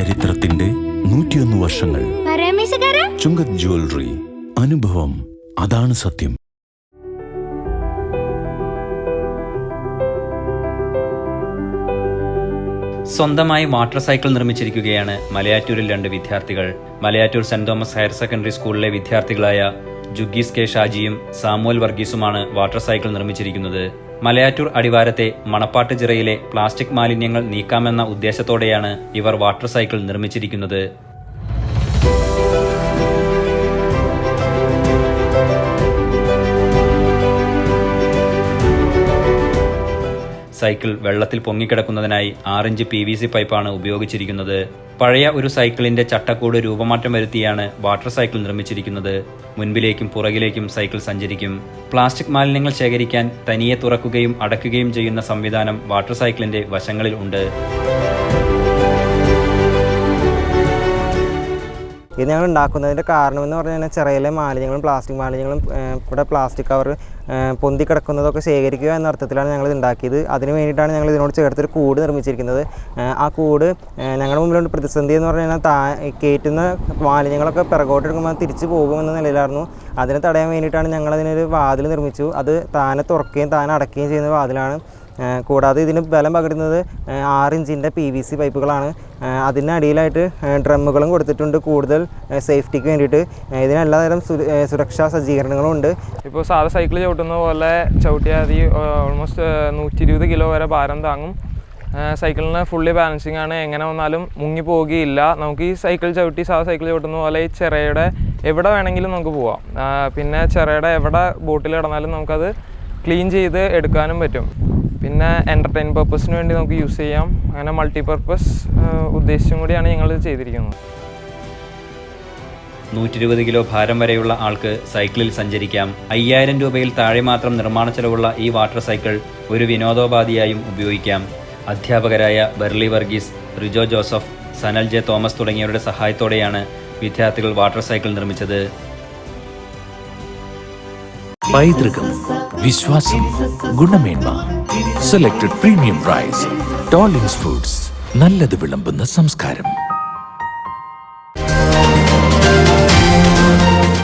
ചരിത്രത്തിന്റെ 101 വർഷങ്ങൾ. ചുങ്കത് ജ്വല്ലറി. അനുഭവം, അതാണ് സത്യം. സ്വന്തമായി വാട്ടർ സൈക്കിൾ നിർമ്മിച്ചിരിക്കുകയാണ് മലയാറ്റൂരിൽ 2 വിദ്യാർത്ഥികൾ. Malayattoor saint Thomas higher secondary സ്കൂളിലെ വിദ്യാർത്ഥികളായ ജുഗീസ് കെ ഷാജിയും സാമുവൽ വർഗീസുമാണ് വാട്ടർ സൈക്കിൾ നിർമ്മിച്ചിരിക്കുന്നത്. മലയാറ്റൂർ അടിവാരത്തെ മണപ്പാട്ട് ചിറയിലെ പ്ലാസ്റ്റിക് മാലിന്യങ്ങൾ നീക്കാമെന്ന ഉദ്ദേശത്തോടെയാണ് ഇവർ വാട്ടർ സൈക്കിൾ നിർമ്മിച്ചിരിക്കുന്നത്. സൈക്കിൾ വെള്ളത്തിൽ പൊങ്ങിക്കിടക്കുന്നതിനായി 6 ഇഞ്ച് PVC പൈപ്പാണ് ഉപയോഗിച്ചിരിക്കുന്നത്. പഴയ ഒരു സൈക്കിളിന്റെ ചട്ടക്കൂട് രൂപമാറ്റം വരുത്തിയാണ് വാട്ടർ സൈക്കിൾ നിർമ്മിച്ചിരിക്കുന്നത്. മുൻപിലേക്കും പുറകിലേക്കും സൈക്കിൾ സഞ്ചരിക്കും. പ്ലാസ്റ്റിക് മാലിന്യങ്ങൾ ശേഖരിക്കാൻ തനിയെ തുറക്കുകയും അടയ്ക്കുകയും ചെയ്യുന്ന സംവിധാനം വാട്ടർ സൈക്കിളിന്റെ വശങ്ങളിൽ ഉണ്ട്. ഇത് ഞങ്ങൾ ഉണ്ടാക്കുന്നതിൻ്റെ കാരണമെന്ന് പറഞ്ഞു കഴിഞ്ഞാൽ ചിറയിലെ മാലിന്യങ്ങളും പ്ലാസ്റ്റിക് മാലിന്യങ്ങളും ഇവിടെ പ്ലാസ്റ്റിക് കവർ പൊന്തി കിടക്കുന്നതൊക്കെ ശേഖരിക്കുക എന്ന അർത്ഥത്തിലാണ് ഞങ്ങളിത് ഉണ്ടാക്കിയത്. അതിന് വേണ്ടിയിട്ടാണ് ഞങ്ങൾ ഇതിനോട് ചേർത്തൊരു കൂട് നിർമ്മിച്ചിരിക്കുന്നത്. ആ കൂട് ഞങ്ങളുടെ മുമ്പിലുള്ള പ്രതിസന്ധി എന്ന് പറഞ്ഞു കഴിഞ്ഞാൽ കയറ്റുന്ന മാലിന്യങ്ങളൊക്കെ പിറകോട്ടെടുക്കുമ്പോൾ തിരിച്ചു പോകുമെന്ന നിലയിലായിരുന്നു. അതിനെ തടയാൻ വേണ്ടിയിട്ടാണ് ഞങ്ങളതിനൊരു വാതിൽ നിർമ്മിച്ചു. അത് താനെ തുറക്കുകയും താനെ അടയ്ക്കുകയും ചെയ്യുന്ന വാതിലാണ്. കൂടാതെ ഇതിന് ബലം പകരുന്നത് 6 ഇഞ്ചിൻ്റെ PVC പൈപ്പുകളാണ്. അതിനടിയിലായിട്ട് ഡ്രമ്മുകളും കൊടുത്തിട്ടുണ്ട് കൂടുതൽ സേഫ്റ്റിക്ക് വേണ്ടിയിട്ട്. ഇതിനെല്ലാതരം സുരക്ഷാ സജ്ജീകരണങ്ങളും ഉണ്ട്. ഇപ്പോൾ സാധാ സൈക്കിൾ ചവിട്ടുന്ന പോലെ ചവിട്ടിയാൽ ഓൾമോസ്റ്റ് 120 കിലോ വരെ ഭാരം താങ്ങും. സൈക്കിളിന് ഫുള്ളി ബാലൻസിങ് ആണ്. എങ്ങനെ വന്നാലും മുങ്ങി പോവുകയില്ല. നമുക്ക് ഈ സൈക്കിൾ ചവിട്ടി സാധാ സൈക്കിൾ ചവിട്ടുന്ന പോലെ ഈ ചിറയുടെ എവിടെ വേണമെങ്കിലും നമുക്ക് പോവാം. പിന്നെ ചിറയുടെ എവിടെ ബോട്ടിൽ കിടന്നാലും നമുക്കത് ക്ലീൻ ചെയ്ത് എടുക്കാനും പറ്റും. പിന്നെ എൻ്റർടൈൻ പർപ്പസിന് വേണ്ടി നമുക്ക് യൂസ് ചെയ്യാം. അങ്ങനെ മൾട്ടിപർപ്പസ് ഉദ്ദേശിച്ചും കൂടിയാണ് ഞങ്ങളിത് ചെയ്തിരിക്കുന്നത്. 120 കിലോ ഭാരം വരെയുള്ള ആൾക്ക് സൈക്കിളിൽ സഞ്ചരിക്കാം. 5000 രൂപയിൽ താഴെ മാത്രം നിർമ്മാണ ചെലവുള്ള ഈ വാട്ടർ സൈക്കിൾ ഒരു വിനോദോപാധിയായും ഉപയോഗിക്കാം. അധ്യാപകരായ barely Varghese, Rijo Joseph, Sanal J Thomas തുടങ്ങിയവരുടെ സഹായത്തോടെയാണ് വിദ്യാർത്ഥികൾ വാട്ടർ സൈക്കിൾ നിർമ്മിച്ചത്. പൈതൃകം, വിശ്വാസം, ഗുണമേന്മ, സെലക്ടഡ് പ്രീമിയം റൈസ്, ടോളിംഗ്സ് ഫുഡ്സ്, നല്ലത് വിളമ്പുന്ന സംസ്കാരം.